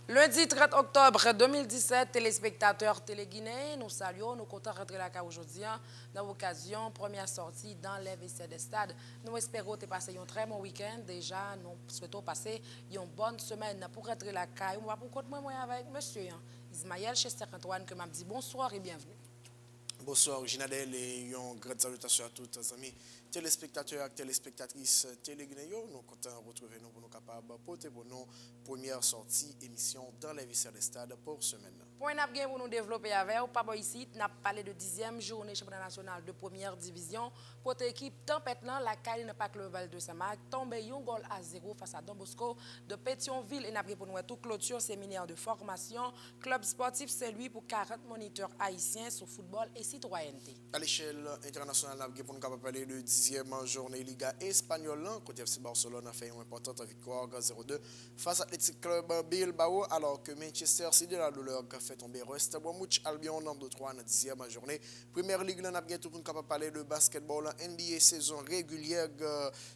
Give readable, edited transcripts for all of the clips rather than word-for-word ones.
Lundi 30 octobre 2017, téléspectateurs Téléguinée, nous saluons, nous comptons rentrer la cas aujourd'hui dans l'occasion, première sortie dans les WC des stades. Nous espérons que passer un très bon week-end. Déjà, nous souhaitons passer une bonne semaine pour rentrer la cas. On va pour compte moi avec monsieur Ismaël Chester Antoine qui m'a dit bonsoir et bienvenue. Bonsoir, Ginadel, et une grande salutation à tous les amis téléspectateurs et téléspectatrices téléguinéens. Nous comptons retrouver nous pour nous capables de porter pour nous première sortie émission dans les viscères des stades pour semaine. Point n'a pour nous développer avec vous, pas ici, n'a parlé de 10e journée championnat national de première division. Côté équipe Tempête la Caille n'a pas club Val de Saint-Marc tombé un goal à 0 face à Don Bosco de Pétionville et n'a pour nous tout clôture séminaire de formation. Club sportif c'est lui pour 40 moniteurs haïtiens sur football et citoyenneté. À l'échelle internationale, nous avons pour parler de 10e journée Liga espagnole. Côté FC Barcelone a fait une importante victoire 0-2 face à l'Athletic Club Bilbao, alors que Manchester City la douleur a fait tomber West Bromwich Albion en 2-3 dans la 10e journée. Première Ligue, nous avons pour parler de basketball NBA saison régulière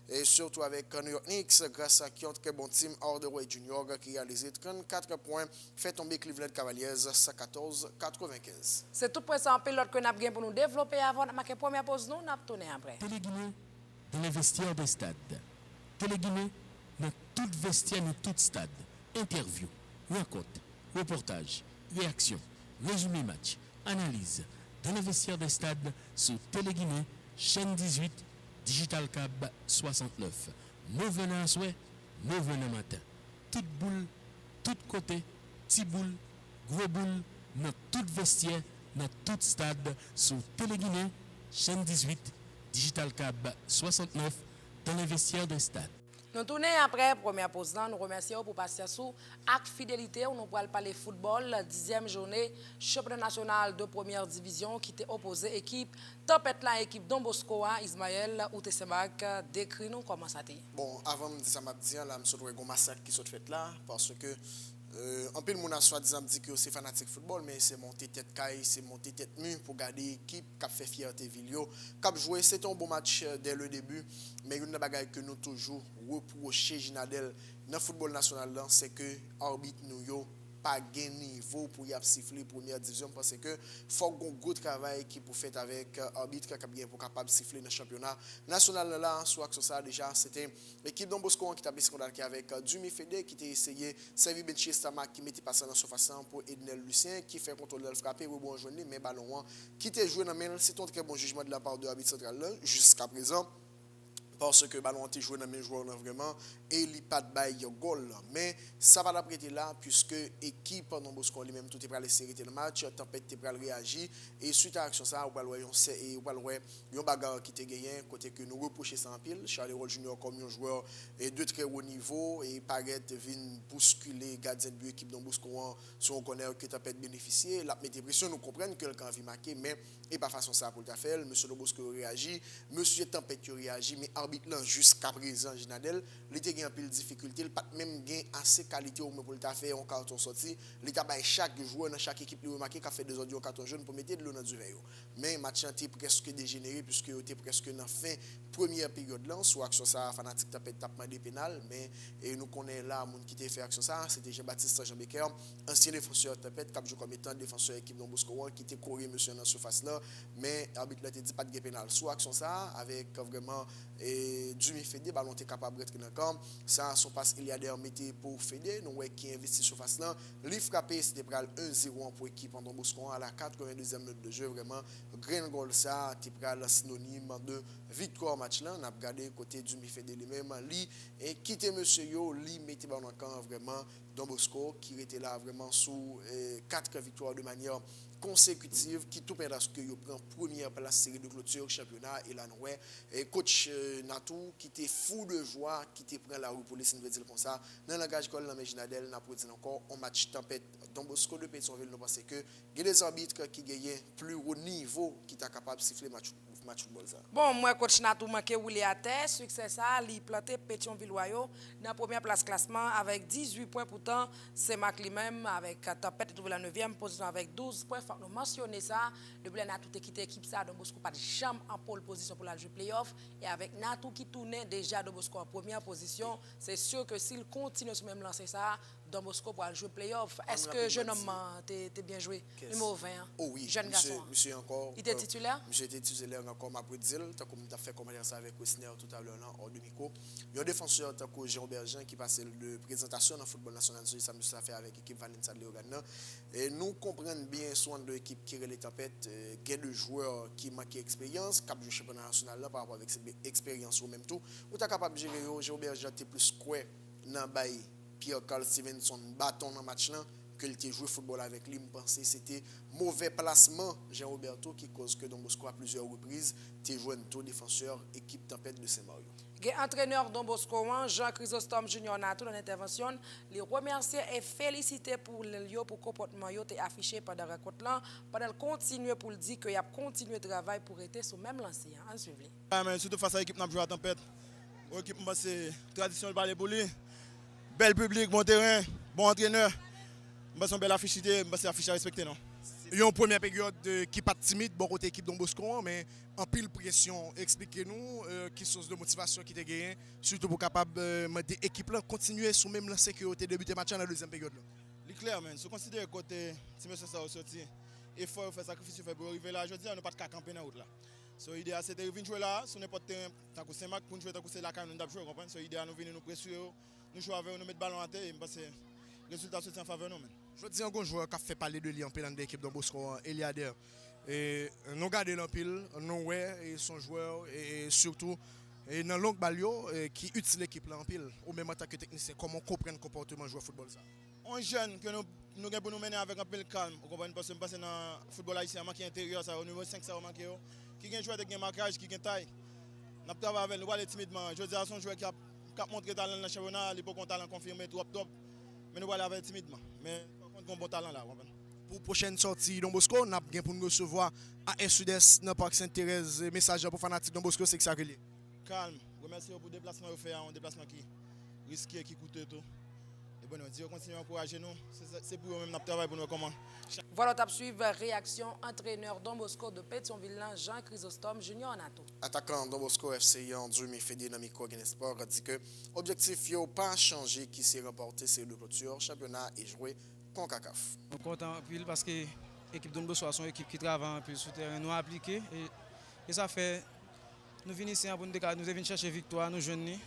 et surtout avec New York Knicks grâce à qui ont très bon team Hardaway Jr. qui a réalisé 34 points, fait tomber Cleveland Cavaliers 114-95. C'est tout pour ça en pilote que nous avons pour nous développer avant de marquer première pause. Nous avons tourné après. Téléguinée dans les vestiaires des stades. Téléguinée dans tout vestiaire, dans tout stade. Interview, rencontre, reportage, réaction, résumé match, analyse. Dans les vestiaires des stades sur Téléguinée, chaîne 18, Digital Cab 69. Nous venons à souhait, nous venons matin. Toute boule, tout côté, petit boule, gros boule, dans tout vestiaire, dans tout stade, sur Téléguinée, chaîne 18, Digital Cab 69, dans les vestiaires des stades. Nous tournons après première pause. Nous remercions pour passer sous acte fidélité. Nous pourrons parler football, la 10e journée, championnat national de première division qui était opposé équipe Tempête la équipe Don Bosco, Ismaël ou Tessemak. Décris-nous comment ça a été. Bon, avant de dire ça, je dis là, je suis un massacre qui s'est fait là parce que en peu de monde a soi-disant dit que c'est fanatique football, mais c'est monter tête caille, c'est monter tête mue pour garder l'équipe qui a fait fierté Vilio, qui a joué. C'était un bon match dès le début, mais une bagaille que nous toujours reprocher Ginadel dans le football national, c'est que arbitre nous pas gain niveau pour y siffler première division parce que faut un gros travail qui pour faire avec arbitre qui pour capable siffler dans le championnat national là soit que ça déjà c'était l'équipe Don Bosco qui t'a scandale avec Dumi Fede qui t'a essayé servir Benchester qui mettait passé dans surface pour Ednel Lucien qui fait contrôle de frapper rebond journée mais ballon qui t'a joué dans main c'est un très bon jugement de la part de l'arbitre central là jusqu'à présent parce que le ballon a joué dans mes joueurs vraiment et il n'y a pas de bail goal. Mais ça va l'apprêter là puisque l'équipe Don Bosco lui-même tout est prêt à laisser le match, Tempête est prêt à réagir et suite à l'action ça, on va voir un bagarre qui était gagné côté que nous reprochons ça en pile. Charles Roll Junior comme un joueur de très haut niveau et paraît vient bousculer gardien de but équipe Don Bosco sur on connaît que Tempête bénéficier, la mettre pression nous comprendre que le camp vient marquer mais et pas façon ça pour le faire. Monsieur Don Bosco réagit, monsieur Tempête réagit mais arbitre jusqu'à présent Ginadel il était gain pile difficulté il pas même gain assez qualité au pour le faire un carton sorti il t'a bail chaque joueur dans chaque équipe lui remarqué qu'a fait des audios carton jaune pour mettre de l'eau dans du verre mais match était presque dégénéré puisque était presque dans fin première période là soit action ça fanatique t'a demandé pénal mais et nous connaît là monde qui t'a fait action ça c'était Jean-Baptiste Jean Becker ancien défenseur Tempête qui joue comme étant défenseur équipe Don Bosco qui était couru monsieur dans surface là mais arbitre là t'a dit pas de pénal soit action ça avec vraiment et Dumi Fede ballon était capable d'être dans le camp ça son passe il y a des mettez pour Fede nous qui investit sur face là li frappé c'était pral 1-0 pour équipe Don Bosco à la 82e minute de jeu vraiment grand goal ça était pral synonyme de victoire match là on a regardé côté Dumi Fede lui-même li et quitter monsieur yo li mettait ballon dans le camp vraiment Don Bosco qui était là vraiment sous 4 victoires de manière consécutive qui tout pendant que yo prend première place série de clôture championnat et là nous et coach Natou qui était fou de joie qui était prend la rue police veut dire comme ça dans langage col dans Ginadel n'a pour dire encore un match Tempête Don Bosco de Pétionville nous pense que il y a des arbitres qui gagnent plus haut niveau qui est capable de siffler match football ça. Bon, moi coach Natou manqué roulé à terre, succès ça, il planté Pétionville Royaux dans première place classement avec 18 points pourtant, c'est Mac lui-même avec Tempête trouvé la 9e position avec 12 points. Faut nous mentionner ça, depuis la Natou quitté équipe ça Don Bosco pas de jambe en pole position pour la jouer playoff et avec Natou qui tournait déjà Don Bosco en première position, c'est sûr que s'il continue sur même lancer ça Don Bosco pour aller jouer playoff. Est-ce que jeune homme t'es bien joué? Numéro 20. Oh oui, jeune garçon. Monsieur encore. Il était titulaire? Monsieur était titulaire encore, m'a dit, comme tu as fait commentaire ça avec Wessner tout à l'heure, hors de micro. Il y a un défenseur, tant que Jean Bergin, qui passait de présentation dans le football national, ça me fait avec l'équipe Valentin de Léogana. Et nous comprenons bien souvent de l'équipe qui est les tempêtes, il y a des joueurs qui manquent d'expérience, qui ont joué championnat national là, par rapport avec cette expérience ou même tout. Ou tu es capable de gérer, Jean Bergin, tu es plus square dans le bail. Pierre-Carl Stevenson bâton dans le match là que il joué football avec lui, je pense que c'était mauvais placement Jean Roberto qui cause que Don Bosco à plusieurs reprises tu joué un tour défenseur équipe tempête de Saint-Mario. Entraîneur Don Bosco, Jean Chrysostome Junior Nato dans l'intervention, les remercier et féliciter pour le comportement qui été affiché pendant la rencontre là, pendant continuer pour dire qu'il a continué le travail pour être sur même lancé. En suivant. Mais surtout face à l'équipe n'a joué à tempête. L'équipe c'est traditionnel par les boules. Bel public, bon terrain, bon entraîneur. C'est une belle affiche, c'est affiche à respecter, non? Il y a une première période qui n'est pas timide, bon côté équipe Don Bosco, mais en pile pression. Expliquez-nous qui source de motivation qui était gagnée, surtout pour capable de l'équipe continuer sur même lancé que vous avez débuté le match dans la deuxième période. C'est clair, man. Si vous considérez que si monsieur ça sorti, effort, faire sacrifice pour arriver là, je dis, on n'a pas de camper dans la route là. So l'idée c'est de venir jouer là, sur n'importe terrain, tant que c'est match pour jouer tant que c'est la canne nous jouer, comprendre. So l'idée nous venir nous pressurer, nous jouer avec nous mettre ballon à terre parce que le résultat c'est en faveur nous. Je dis un joueur qui a fait parler de lui en pile dans l'équipe Don Bosco, Eliader. Et nous gardons l'empile, nous ouais, son joueur et surtout et dans longue balio qui utilise l'équipe là en pile au même en tant que technicien comment comprendre le comportement joueur football ça. On jeune que nous pour nous mener avec un peu de calme, vous comprenez parce que dans le football haïtien manque intérieur ça au niveau 5 ça manque qui gagne joueur avec un marquage qui gagne taille. N'a travaillé avec nous aller timidement. Je dis à son joueur qui a montré talent dans le championnat, il peut qu'on talent confirmé trop top. Mais nous allons aller timidement. Mais par contre un bon talent là, comprendre. Pour prochaine sortie Don Bosco, nous avons pour nous recevoir à Sud-Est dans le Parc Sainte-Thérèse. Message pour fanatique Don Bosco, c'est que ça relève. Calme. Remercie pour le déplacement que vous faites, un déplacement qui risqué, qui coûte tout. Et bon, on continue à encourager nous. C'est pour nous-mêmes notre travail pour nous comment. Voilà, tu suivre réaction entraîneur Don Bosco de Pétionville, Jean Chrysostome Junior Nato. Attaquant Don Bosco FC en Dieu Fédé dans Micro Sport a dit que l'objectif n'a pas changé qui s'est remporté c'est le clôture championnat et joué CONCACAF. On est content parce que l'équipe Don Bosco est une équipe qui travaille un peu sur le terrain, nous appliqué et ça fait nous venons ici pour nous venir chercher victoire, nous jeunes.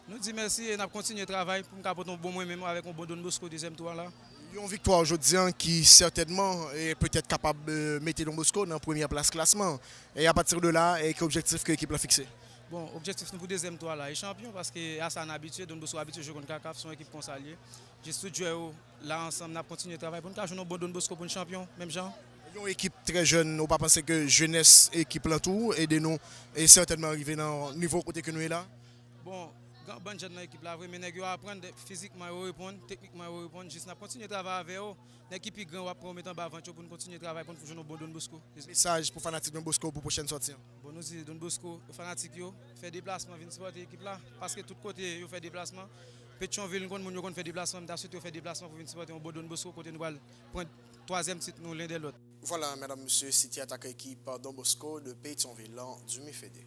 Nous disons merci et nous continuons le travail pour nous apporter un bon moment même avec un bon Don Bosco deuxième tour là. Une victoire aujourd'hui qui certainement est peut-être capable de mettre Don Bosco dans la première place classement. Et à partir de là, quel objectif que l'équipe a fixé? Bon, objectif pour le deuxième tour là, est champion parce que à ça on habitué, Don Bosco habitué jouer contre CACAF, son équipe consaliée. Juste tout jouer là ensemble, nous continuer le travail pour nous jouer un bon Don Bosco pour le champion, même genre. Une équipe très jeune, on ne pas penser que jeunesse équipe là tout et nous et certainement arriver dans le niveau côté que nous est là. Bon, bonne jeune dans l'équipe là, mais nous apprendre physiquement à répondre, techniquement à répondre, juste continuer le travail avec eux. L'équipe est grande, on va mettre en bas avant pour nous continuer le travail pour nous jouer un bon Don Bosco. Message pour fanatique Don Bosco pour prochaine sortie. Bon, nous disons Don Bosco, fanatique yo, fait déplacement, venir supporter l'équipe là parce que tout côté yo fait déplacement. Pétionville, nous avons fait déplacement, nous avons fait déplacement pour venir supporter un bon Don Bosco côté nous allons prendre troisième titre nous l'un de l'autre. Voilà, mesdames, messieurs, City attaque équipe Don Bosco de Pétionville du Mifédé.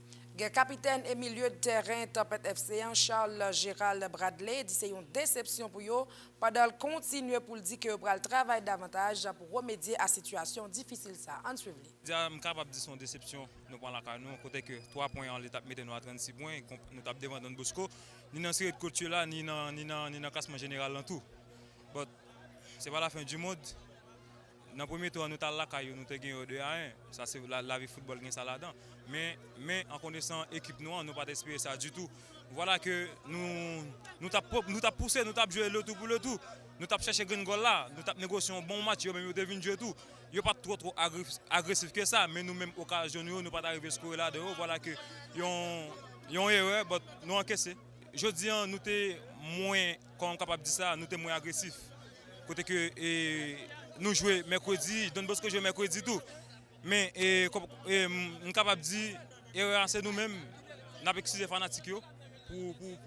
Capitaine et milieu de terrain Tempête FC, Charles Gérald Bradley, dit que c'est une déception pour eux. Pendant continuer pour dire que vous travailler davantage pour remédier à la situation difficile. En suivant. Je suis capable de dire son déception. Nous prenons la carte, nous, côté que 3 points en l'étape, mettez-nous à 36 points, nous tapons devant Don Bosco, ni dans cette culture là, ni dans le classement général dans tout. Mais ce n'est pas la fin du monde. Dans le premier tour, nous avons la caillou, nous avons gagné 2-1. Ça, c'est la vie football qui est là-dedans. Mais en connaissant l'équipe noire, nous n'avons pas espéré ça du tout. Voilà que nous avons poussé, nous avons joué le tout pour le tout. Nous avons cherché un goal là, nous avons négocié un bon match, nous avons devenu jouer tout. Ils ne sont pas trop agressifs que ça, mais nous-mêmes, occasion, nous n'avons pas arrivé à scorer là dedans. Voilà que ils ont erreur, mais nous avons encaissé. Je dis, nous sommes moins, comme capable de dire ça, nous sommes moins agressifs. Côté que nous jouons mercredi, Don Bosco joue mercredi tout. Mais je suis capable de dire, c'est nous-mêmes, nous avons excusé les fanatiques pour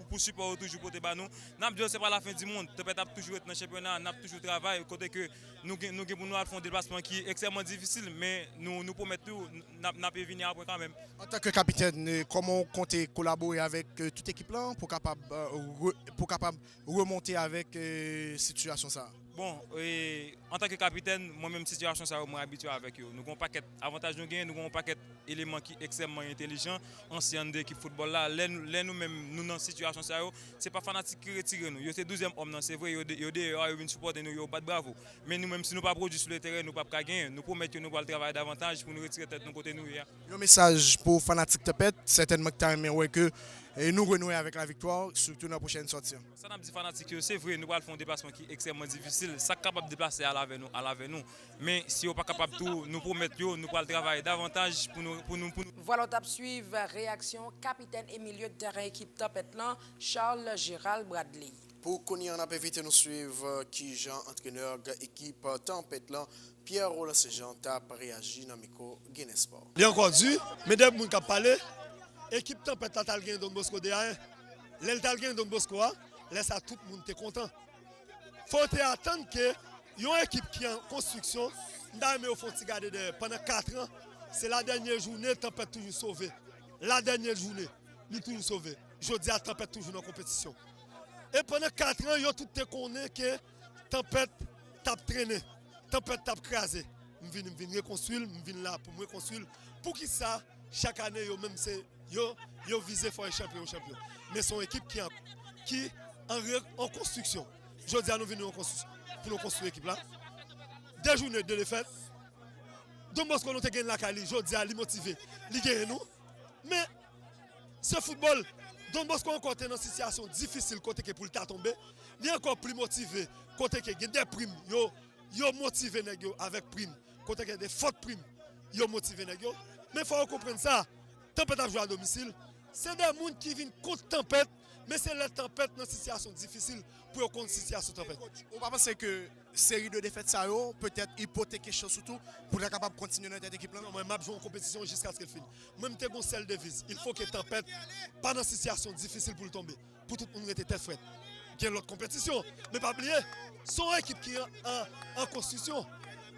pour support toujours pour te ba nous. N'a dit c'est pas la fin du monde. Tempête a toujours été dans le championnat, n'a toujours travaillé côté que nous pour nous faire un déplacement qui est extrêmement difficile mais nous promettons tout n'a pas venir après quand même. En tant que capitaine, comment comptez collaborer avec toute équipe là pour capable remonter avec situation ça? Bon, en tant que capitaine, moi-même, situation, ça, je suis habitué avec eux. Nous avons un paquet d'avantages, nous avons un paquet d'éléments qui sont extrêmement intelligents, anciens de l'équipe football là. Nous-mêmes, nous dans la situation, ce n'est pas fanatique qui retire nous. C'est le 12e homme, c'est vrai, ils viennent supporter nous, ils pas de bravo. Mais nous-mêmes, si nous ne pas produire sur le terrain, nous ne pouvons pas gagner. Nous promettons que nous allons travailler davantage pour nous retirer tête de côté nous. Un message pour fanatique Tempête, certainement que tu as aimé que nous renouer avec la victoire, surtout dans la prochaine sortie. Ça n'a pas dit fanatique, c'est vrai, nous allons faire un déplacement qui est extrêmement difficile. Ça est capable de déplacer à l'avant nous. Mais si on n'est pas capable de tout, nous promettons nous allons travailler davantage pour nous. Voilà, on tape suivre réaction capitaine et milieu de terrain équipe Tempête là, Charles Gérald Bradley. Pour qu'on y en a évité nous suivre qui Jean entraîneur équipe Tempête là, Pierre Roland Saint-Jean t'a réagi dans micro Guinness Sport. Il y a encore dû, mais dès que vous parlé, équipe Tempête là t'as gagné Don Bosco derrière. L'elle gagné Don Bosco, laisse à tout le monde content. Faut attendre que une équipe qui est en construction, nous font garder pendant 4 ans, c'est la dernière journée, Tempête toujours sauvé. La dernière journée, il toujours sauvé. Je dis à Tempête toujours dans la compétition. Et pendant 4 ans, ils ont tout connaît que Tempête tape traîné, Tempête tape crasé. Je viens reconstruire, je viens là pour me reconstruire. Pour qui ça, chaque année, ils visent pour un champion. Mais son équipe qui en construction. Je dis à nous venir en construction pour nous construire l'équipe là. Des journées de défaite. Don Bosco nous gagné la Cali, je dis à lui motiver, lui gagner nous. Mais ce football, Don Bosco encore dans une situation difficile côté que pour le tomber, il est encore plus motivé côté que des primes, yo motivé avec prime, côté que des fautes primes, yo motivé nèg. Mais faut comprendre ça. Tempête a joué à domicile, c'est des gens qui viennent contre Tempête. Mais c'est la tempête dans une situation difficile pour contre situation tempête. On va penser que série de défaites ça peut-être hypothéquer chose surtout pour être capable de continuer dans cette équipe là. Non, moi je joue en compétition jusqu'à ce qu'elle finisse. Moi je suis celle devise. Il faut que tempête pas dans une situation difficile pour le tomber. Pour tout le monde était tête frette. Il y a l'autre compétition, mais pas oublier son équipe qui est en construction.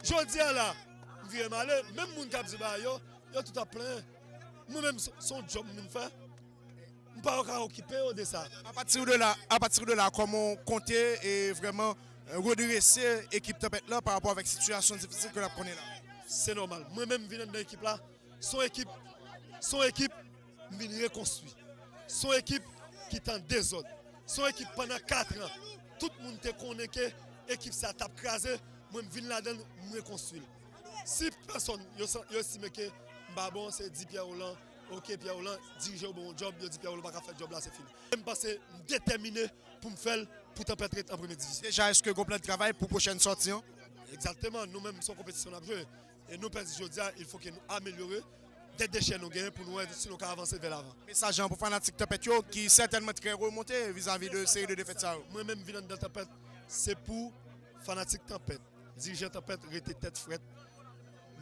Je dis là, viens malheur, même moun k'ap di ba yo tout à plein. Moi même son job me fait. Pas occupé de ça. À partir de là, comment compter et vraiment redresser l'équipe Tempête là par rapport avec la situation difficile que nous prenons là? C'est normal. Moi-même, je viens dans l'équipe là. Son équipe, vient reconstruire. Son équipe qui est en désordre. Son équipe pendant 4 ans. Tout le monde te connaît que l'équipe ça tape crasé. Moi, je viens là-dedans, je reconstruire. Si personne, estime que bon, c'est 10 Pierre Roland. Ok, Pierre Roland, dirige un bon job, il dit Pierre Roland pas faire job là, c'est fini. Je me passe déterminé pour me faire pour Tempête en première division. Déjà, est-ce que vous avez plein de travail pour la prochaine sortie? Exactement, nous-mêmes, sommes compétition à jouer. Et nous, il faut que nous améliorions des déchets nous gagnons pour nous aider si nous avancer vers l'avant. Message pour fanatique Tempête qui est certainement très remonté vis-à-vis de série de défaites. Moi-même, venant de Tempête, c'est pour fanatique Tempête. Dirigeant Tempête, rester tête frette.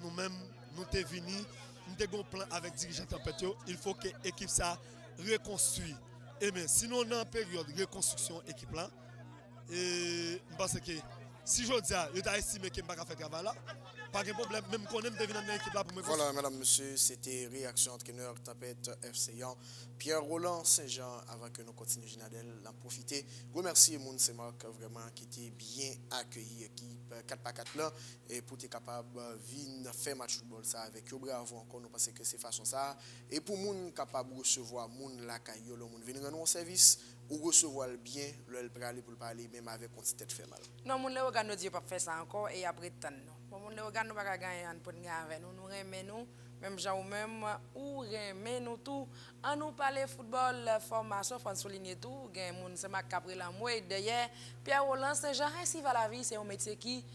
Nous-mêmes, nous sommes venus. Nous avons un plan avec dirigeant Tempête. Il faut que l'équipe ça reconstruise. Et mais sinon, on est en période de reconstruction équipe là. Et je pense que si je dis, je vais estimer que je ne peux pas faire travail là. Pas de problème, même qu'on aime devenir dans l'équipe là pour me construire. Voilà, mesdames, messieurs, c'était réaction entraîneur Tempête FC Pierre Roland Saint-Jean. Avant que nous continuions, Ginadel, d'en profiter. Remercier Moun Semark vraiment qui était bien accueilli, équipe 4x4 là, et pour être capable de faire match football ça avec eux. Bravo encore, nous pensons que c'est façon ça. Et pour Moun capable de recevoir Moun la caillou, le Moun venir rendre un service ou recevoir le bien, le aller pour parler même avec une tête fait mal. Non, Moun le regarde nous dit pas faire ça encore et après tant non. Moun le regarde nous pas gagner pour gagner avec nous, nous remet nous. Même gens ou même ou remet nous tout en nous parler football formation faut souligner tout gain moun c'est ma capre la moi derrière Pierre Roland Saint-Jean ainsi va la vie c'est un métier qui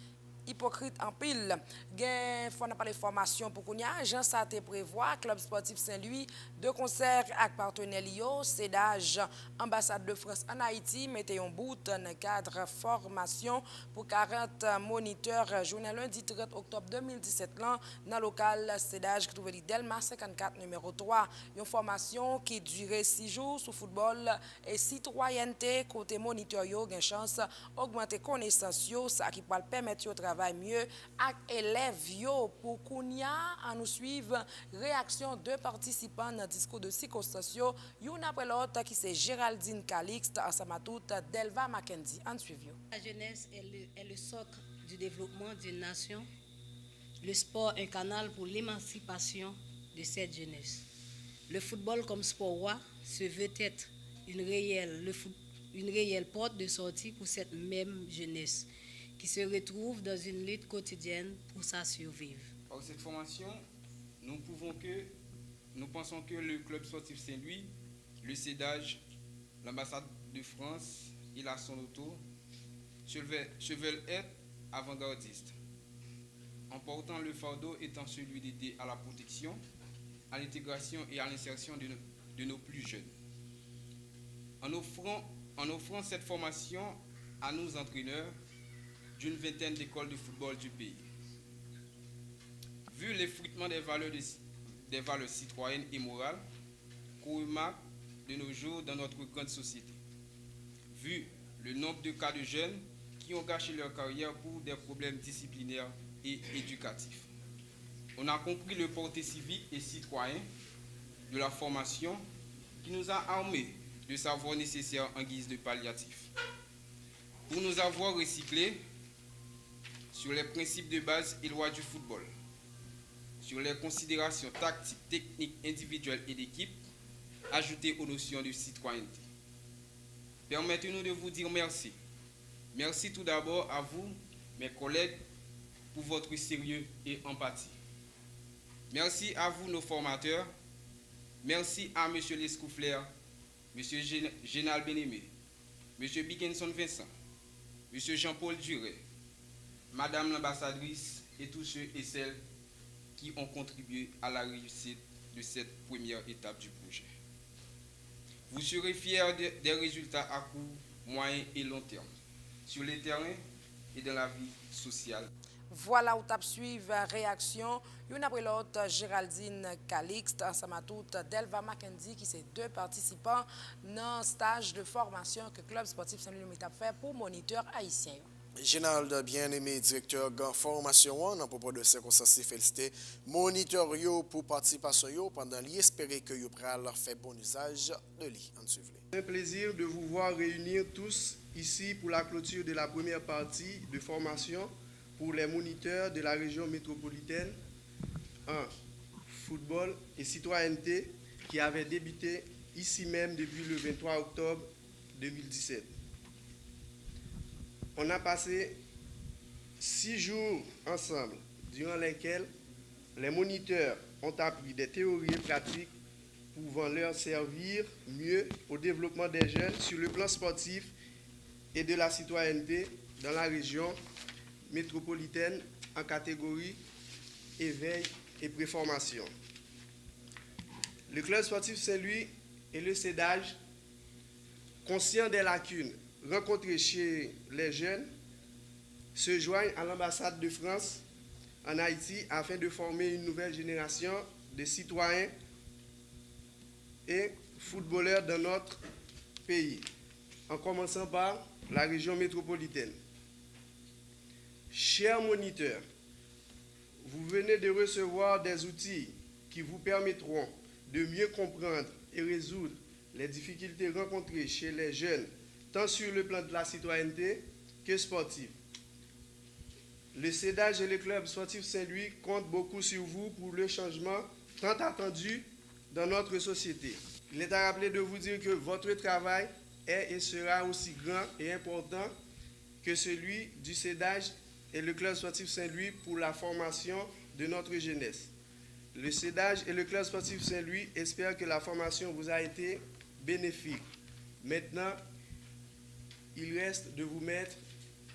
hypocrite en pile. Gen faut n'a parler formation pour kounya, Jean Saté prévoit club sportif Saint-Louis de concert avec partenaire Lio, CEDAJ, ambassade de France en Haïti mettez un bout dans cadre formation pour 40 moniteurs journée lundi 30 octobre 2017 là dans local CEDAJ qui trouve Delma 54 numéro 3. Une formation qui durait 6 jours sous football et citoyenneté côté moniteur yo gen chance augmenter connaissance yo ça qui va permettre yo travail mieux avec élèves yo pour kounya à nous suivre réaction de participants dans discours de circonstances yo une après l'autre qui c'est Géraldine Calixte ensemble tout Delva Mackenzie en suivio. La jeunesse est le socle du développement d'une nation. Le sport un canal pour l'émancipation de cette jeunesse. Le football comme sport roi se veut être une réelle porte de sortie pour cette même jeunesse qui se retrouve dans une lutte quotidienne pour sa survie. Par cette formation, nous pensons que le club sportif Saint-Louis, le CEDAJ, l'ambassade de France et la Sonoto se veulent être avant-gardistes, en portant le fardeau étant celui d'aider à la protection, à l'intégration et à l'insertion de nos plus jeunes. En offrant cette formation à nos entraîneurs d'une vingtaine d'écoles de football du pays. Vu l'effritement des valeurs citoyennes et morales qu'on remarque de nos jours dans notre grande société, vu le nombre de cas de jeunes qui ont gâché leur carrière pour des problèmes disciplinaires et éducatifs. On a compris le porté civique et citoyen de la formation qui nous a armés de savoir nécessaire en guise de palliatif. Pour nous avoir recyclés sur les principes de base et lois du football, sur les considérations tactiques, techniques, individuelles et d'équipe, ajoutées aux notions de citoyenneté. Permettez-nous de vous dire merci. Merci tout d'abord à vous, mes collègues, pour votre sérieux et empathie. Merci à vous, nos formateurs. Merci à M. Lescoufler, M. Génal Benémé, M. Bickenson Vincent, M. Jean-Paul Duret, Madame l'ambassadrice et tous ceux et celles qui ont contribué à la réussite de cette première étape du projet. Vous serez fiers des résultats à court, moyen et long terme, sur les terrains et dans la vie sociale. Voilà où tape suivre réaction. Une après l'autre, Géraldine Calixte, ensemble à toute Delva Mackenzie, qui sont deux participants dans un stage de formation que le Club sportif Saint-Louis a fait pour moniteurs haïtiens. Général bien-aimé directeur de formation en propos de circonstances félicité moniteur pour participation pendant l'espérer que vous pourrez faire bon usage de lui. C'est un plaisir de vous voir réunir tous ici pour la clôture de la première partie de formation pour les moniteurs de la région métropolitaine en football et citoyenneté qui avait débuté ici même depuis le 23 octobre 2017. On a passé 6 jours ensemble, durant lesquels les moniteurs ont appris des théories et pratiques pouvant leur servir mieux au développement des jeunes sur le plan sportif et de la citoyenneté dans la région métropolitaine en catégorie éveil et préformation. Le club sportif Saint-Louis et le CEDAJ, conscients des lacunes rencontrées chez les jeunes, se joignent à l'ambassade de France en Haïti afin de former une nouvelle génération de citoyens et footballeurs dans notre pays, en commençant par la région métropolitaine. Chers moniteurs, vous venez de recevoir des outils qui vous permettront de mieux comprendre et résoudre les difficultés rencontrées chez les jeunes, tant sur le plan de la citoyenneté que sportif. Le CEDAJ et le club sportif Saint-Louis comptent beaucoup sur vous pour le changement tant attendu dans notre société. Il est à rappeler de vous dire que votre travail est et sera aussi grand et important que celui du CEDAJ et le club sportif Saint-Louis pour la formation de notre jeunesse. Le CEDAJ et le club sportif Saint-Louis espèrent que la formation vous a été bénéfique. Maintenant, il reste de vous mettre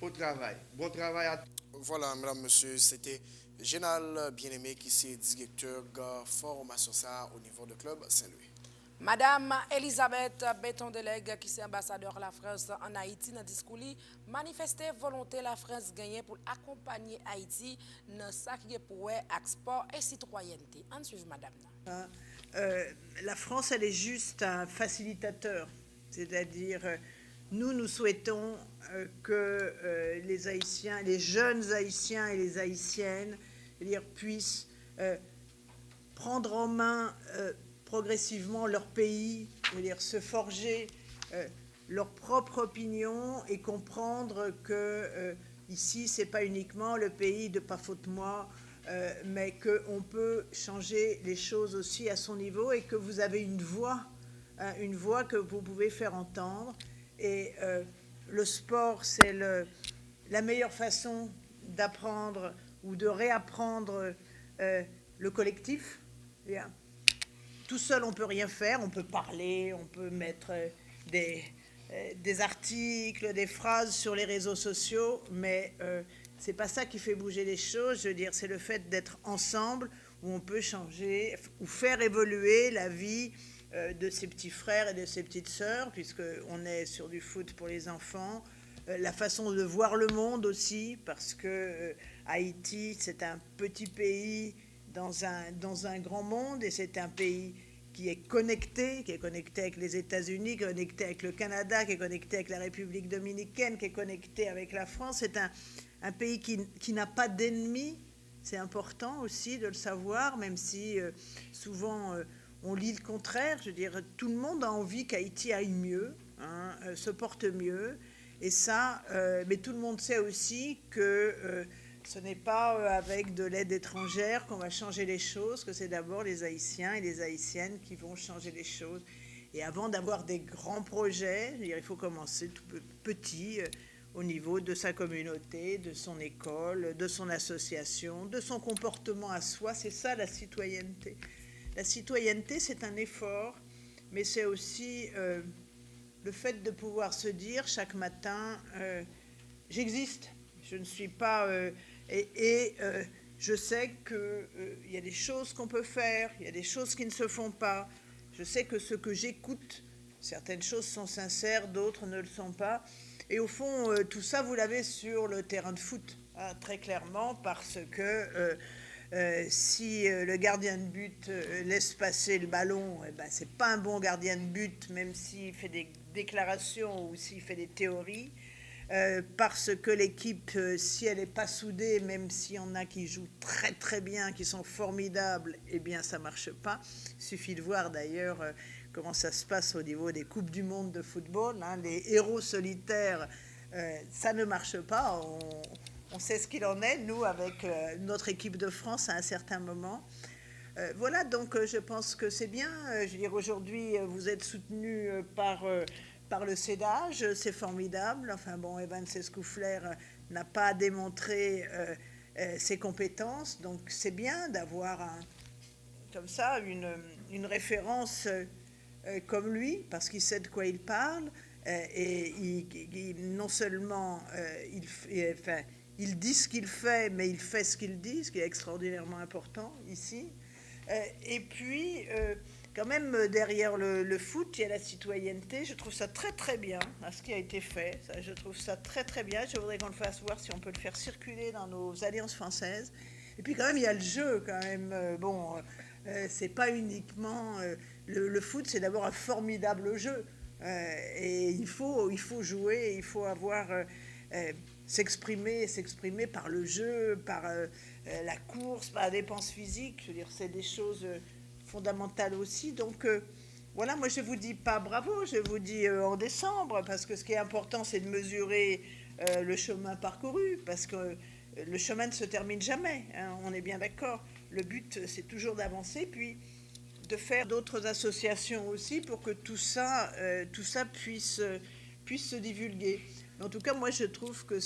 au travail. Bon travail à tous. Voilà, mesdames, messieurs, c'était Génal Bien-Aimé qui est directeur de formation ça au niveau du club Saint-Louis. Madame Elisabeth Béton-Delegue, qui est ambassadeur de la France en Haïti, dans le discours, manifester volonté la France gagner pour accompagner Haïti dans ça qui est pour export et citoyenneté. En suivre, madame. La France, elle est juste un facilitateur. C'est-à-dire, nous souhaitons que les Haïtiens, les jeunes Haïtiens et les Haïtiennes, puissent prendre en main progressivement leur pays, se forger leur propre opinion et comprendre que ici, c'est pas uniquement le pays de pas faute moi, mais qu'on peut changer les choses aussi à son niveau et que vous avez une voix que vous pouvez faire entendre. Et le sport, c'est la meilleure façon d'apprendre ou de réapprendre le collectif. Bien. Tout seul, on ne peut rien faire, on peut parler, on peut mettre des articles, des phrases sur les réseaux sociaux, mais ce n'est pas ça qui fait bouger les choses. Je veux dire, c'est le fait d'être ensemble où on peut changer ou faire évoluer la vie de ses petits frères et de ses petites sœurs, puisqu'on est sur du foot pour les enfants, la façon de voir le monde aussi, parce que Haïti, c'est un petit pays dans un grand monde, et c'est un pays qui est connecté avec les États-Unis, connecté avec le Canada, qui est connecté avec la République dominicaine, qui est connecté avec la France. C'est un pays qui n'a pas d'ennemis. C'est important aussi de le savoir, même si souvent on lit le contraire. Je veux dire, tout le monde a envie qu'Haïti aille mieux, se porte mieux. Et ça, mais tout le monde sait aussi que ce n'est pas avec de l'aide étrangère qu'on va changer les choses, que c'est d'abord les Haïtiens et les Haïtiennes qui vont changer les choses. Et avant d'avoir des grands projets, je veux dire, il faut commencer tout petit, au niveau de sa communauté, de son école, de son association, de son comportement à soi. C'est ça la citoyenneté. La citoyenneté, c'est un effort, mais c'est aussi le fait de pouvoir se dire chaque matin, j'existe, je ne suis pas... je sais qu'il y a des choses qu'on peut faire, il y a des choses qui ne se font pas. Je sais que ce que j'écoute, certaines choses sont sincères, d'autres ne le sont pas. Et au fond, tout ça, vous l'avez sur le terrain de foot, très clairement, parce que si le gardien de but laisse passer le ballon, c'est pas un bon gardien de but, même s'il fait des déclarations ou s'il fait des théories. Parce que l'équipe, si elle n'est pas soudée, même s'il y en a qui jouent très très bien, qui sont formidables, eh bien ça ne marche pas. Il suffit de voir d'ailleurs comment ça se passe au niveau des Coupes du Monde de football. Les héros solitaires, ça ne marche pas. On sait ce qu'il en est, nous, avec notre équipe de France à un certain moment. Voilà, donc je pense que c'est bien. Je veux dire, aujourd'hui, vous êtes soutenus par le CEDAGE, c'est formidable. Enfin bon, Evan Escoufler n'a pas démontré ses compétences, donc c'est bien d'avoir comme ça une référence comme lui, parce qu'il sait de quoi il parle, et non seulement il dit ce qu'il fait, mais il fait ce qu'il dit, ce qui est extraordinairement important ici. Et puis... quand même, derrière le foot, il y a la citoyenneté. Je trouve ça très, très bien, ce qui a été fait. Ça, je trouve ça très, très bien. Je voudrais qu'on le fasse voir si on peut le faire circuler dans nos alliances françaises. Et puis, quand même, il y a le jeu, quand même. C'est pas uniquement... le foot, c'est d'abord un formidable jeu. Et il faut jouer, il faut avoir... s'exprimer par le jeu, par la course, par la dépense physique. Je veux dire, c'est des choses... fondamentale aussi. Donc voilà, moi je vous dis pas bravo, je vous dis en décembre, parce que ce qui est important, c'est de mesurer le chemin parcouru, parce que le chemin ne se termine jamais, on est bien d'accord. Le but, c'est toujours d'avancer, puis de faire d'autres associations aussi pour que tout ça puisse se divulguer. En tout cas, moi je trouve que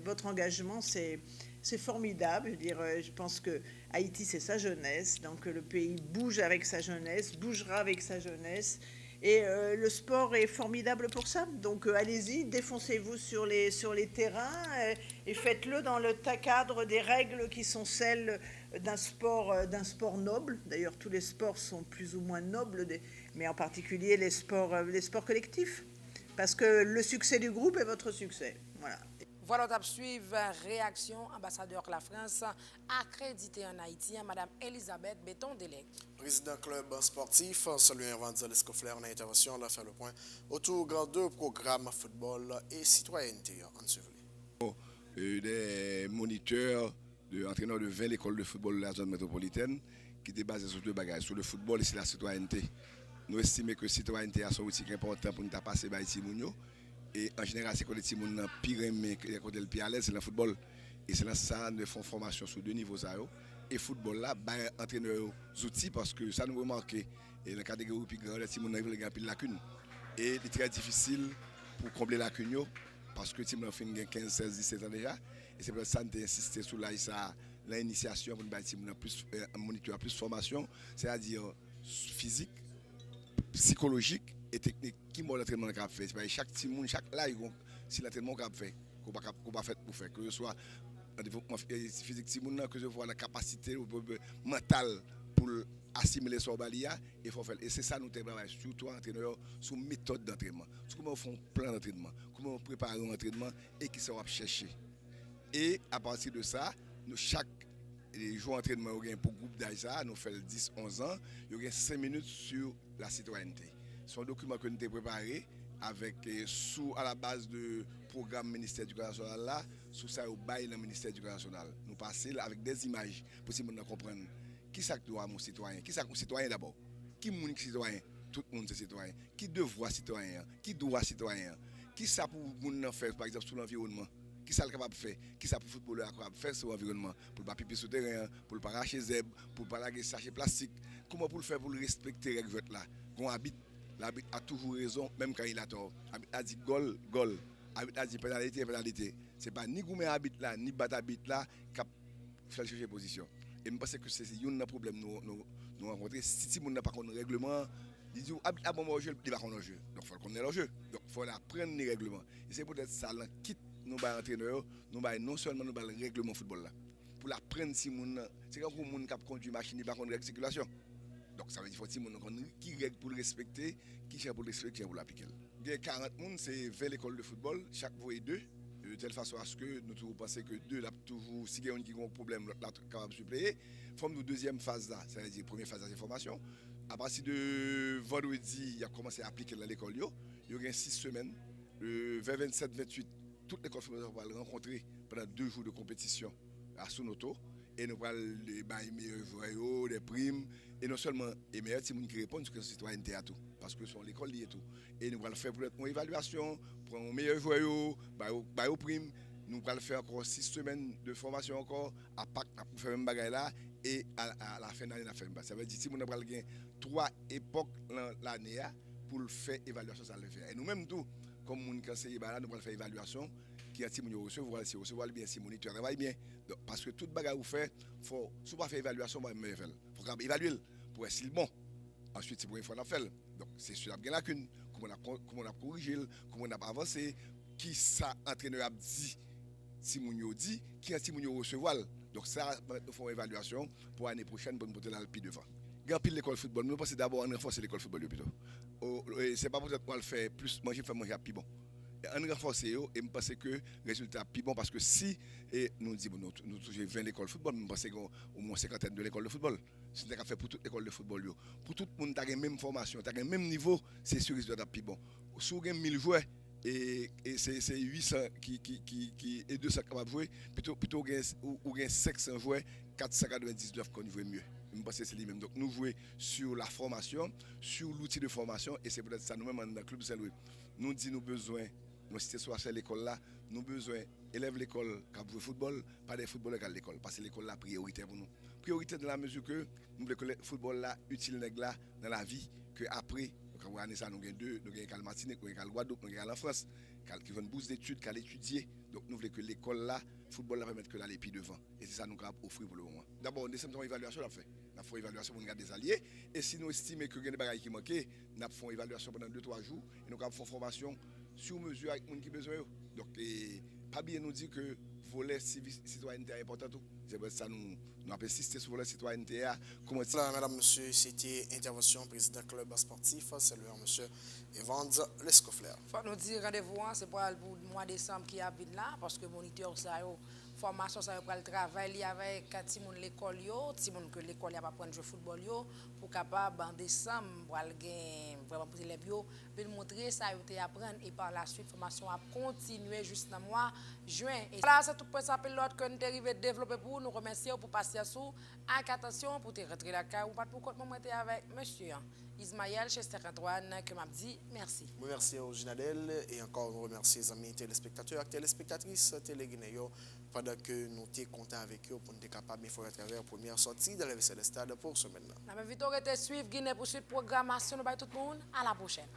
votre engagement, c'est formidable. Je veux dire, je pense que Haïti, c'est sa jeunesse, donc le pays bouge avec sa jeunesse, bougera avec sa jeunesse, Et le sport est formidable pour ça. Donc allez-y, défoncez-vous sur les terrains et faites-le dans le cadre des règles qui sont celles d'un sport noble. D'ailleurs, tous les sports sont plus ou moins nobles, mais en particulier les sports collectifs. Parce que le succès du groupe est votre succès. Voilà. Voilà, on suivre réaction ambassadeur de la France accrédité en Haïti, Madame Elisabeth Béton-Delec. Président club sportif, salut Evanzel Escofler en intervention, on a fait le point autour grand 2 programme football et citoyenneté enseveli. Des moniteurs, entraîneurs de 20 écoles de football de la zone métropolitaine qui étaient basés sur deux bagages, sur le football et sur la citoyenneté. Nous estimons que la citoyenneté a son outil important pour nous passer par ici. Et en général, c'est que les petits gens sont pire aimés que les côtés le plus à l'aise, c'est le football. Et c'est là ça, nous faisons formation sur deux niveaux. Et le football là, entraîneur outils parce que ça nous remarque. Et dans la catégorie plus grande, les petits gens ont une lacune. Et c'est très difficile pour combler la lacune parce que les petits gens ont 15, 16, 17 ans déjà. Et c'est pour ça que nous avons insisté sur l'initiation pour nous plus monitorer plus formation, c'est-à-dire physique, psychologique et technique qui m'a l'entraînement qu'a fait. Chaque petit monde, chaque live, si l'entraînement qu'a fait, qu'on va faire pour faire, que ce soit en développement physique, que ce soit la capacité mentale pour assimiler son balia, il faut faire. Et c'est ça nous travaillons surtout entraîneurs sur méthode d'entraînement, sur comment on fait un plan d'entraînement, comment on prépare un entraînement et qui sera chercher. Et à partir de ça, nous chaque jour d'entraînement pour groupe d'âge, nous faisons 10-11 ans, il y a 5 minutes sur la citoyenneté. C'est un document que nous avons préparé avec à la base du programme ministère de l'Éducation nationale là, sous ça au bail dans le ministère de l'Éducation nationale. Nous passons avec des images pour que nous comprenions qui ça doit mon citoyen, qui ça mon citoyen d'abord, qui est citoyen, tout le monde est citoyen, qui devoir citoyen, qui doit citoyen, qui ça pour nous faire par exemple sur l'environnement. Qui ça capable de faire, qui ça pour le footballeur capable de faire sur l'environnement, pour ne pas piper sur le terrain, pour ne pas arracher zèbre, pour ne pas laguer sachet plastique. Comment pour le faire pour respecter les règles là? Qu'on habite, l'habit a toujours raison, même quand il a tort. Habit a dit goal, goal. Habit a dit pénalité, pénalité. Ce n'est pas ni Goumen habite là, ni Bat habite là, qui fait chercher position. Et je pense que c'est un problème nous rencontrer. Si on n'a pas de règlement, il dit habite à bon jeu, il va connaître le jeu. Donc il faut connaître le jeu. Donc il faut apprendre les règlements. Et c'est peut-être ça, quitte nous ba entraîneur, nous ba non seulement nous ba le règlement football là. Pour l'apprendre si moun c'est comme moun qui conduit machine il pas connaître règle circulation. Donc ça veut dire faut si moun qui règle pour le respecter, qui cherche pour le respecter pour l'appliquer. Il y a 40 moun, c'est 20 l'école de football, chaque voie 2 de telle façon à ce que nous toujours penser que 2 là toujours si quelqu'un qui a un problème l'autre capable de suppléer. Forme nous deuxième phase là, ça veut dire première phase de formation. À partir de vendredi, il a commencé à appliquer dans l'école il y a 6 semaines, le 27 28 toutes les conférences vont le rencontrer pendant 2 jours de compétition à Sonoto et nous allons les meilleurs joueurs, des primes et non seulement les meilleurs petits qui répondent sur la citoyenneté à tout parce que sont l'école liée tout et nous allons faire pour une évaluation pour un meilleur joueur, aux primes nous allons faire encore 6 semaines de formation encore à Pâques pour faire même bagaille là et à la fin de l'année ça veut dire si nous allons gagner 3 époques l'année pour le faire évaluation ça le faire et nous-mêmes tout comme mon conseiller là nous allons faire évaluation qui a ti moun recevoir si recevoir bien si moniteur travaille bien donc parce que toute bagarre vous fait faut soit pas faire évaluation moi même faire faut évaluer pour être bon ensuite c'est pour une fois on faire donc c'est sur la bien lacune comment on a corrigé comment on a avancé qui ça entraîneur a dit si moun yo dit qui a ti moun recevoir donc ça nous font évaluation pour l'année prochaine pour nous porter là le pied devant grand pile l'école football nous pensons d'abord on renforcer l'école football plutôt c'est pas peut-être pour le faire plus manger plus bon on renforce et je pense que le résultat est plus bon parce que si nous disons nous touchons 20 l'école de football, nous pensons qu'au moins 50 de l'école de football. Si nous avons fait pour toute l'école de football, pour tout le monde qui a la même formation, qui a le même niveau, c'est sûr que le résultat est plus bon. Si vous avez 1000 joueurs et c'est 800 et 200 capables de jouer, plutôt vous avez 500 joueurs, 499 qui jouent mieux. Je pense que c'est lui-même. Donc nous jouons sur la formation, sur l'outil de formation et c'est peut-être ça nous-mêmes dans le club Saint-Louis. Nous disons nous besoin, nous si c'est à l'école là, nous besoin élèves l'école qui jouent football, pas des footballeurs qui à l'école, parce que l'école là priorité pour nous. Priorité dans la mesure que nous voulons que le football là utile là dans la vie, que après, quand nous avons ça, nous avons 2, nous avons Martinique, nous avons Guadeloupe, nous avons en France, qui ont une bourse d'études, qui ont étudié. Donc nous voulons que l'école là, football là permette que là les pieds devant. Et c'est ça nous avons offert pour le moment. D'abord, on décembre une évaluation à faire. nous faisons une évaluation pour regarder des alliés. Et si nous estimons que il y a des bagages qui manquent, nous faisons une évaluation pendant 2-3 jours et nous faisons une formation sur mesure avec les gens qui ont besoin. Donc, pas bien nous dire que volet citoyenneté est important. C'est pour ça que nous avons insisté sur le citoyenneté. Voilà, mesdames, messieurs, c'était intervention président club sportif, c'est le monsieur Evans Lescoffler. Faut nous dire rendez-vous, c'est pour le mois de décembre qui a venu là, parce que moniteur ça formation ça pour le travail avec ti moun l'école yo, ti moun que l'école a pas prendre jouer football yo pour capable en décembre pour gain vraiment pour élèves yo pour montrer ça yo te apprendre et par la suite formation a continuer juste dans mois juin. Et là c'est tout pour ça l'autre que nous arrivé développer pour nous remercier pour passer sous attention pour te rentrer la carte ou pas pour compte moment avec monsieur Ismaël Chester Antoine que m'a dit merci. Merci au Ginadel et encore nous remercier les amis téléspectateurs et téléspectatrices téléguinéens pendant que nous sommes contents avec eux pour nous être capables de faire à travers la première sortie de la VC de stade pour ce maintenant. Nous invitons à suivre Guinée pour suite programmation de tout le monde. À la prochaine.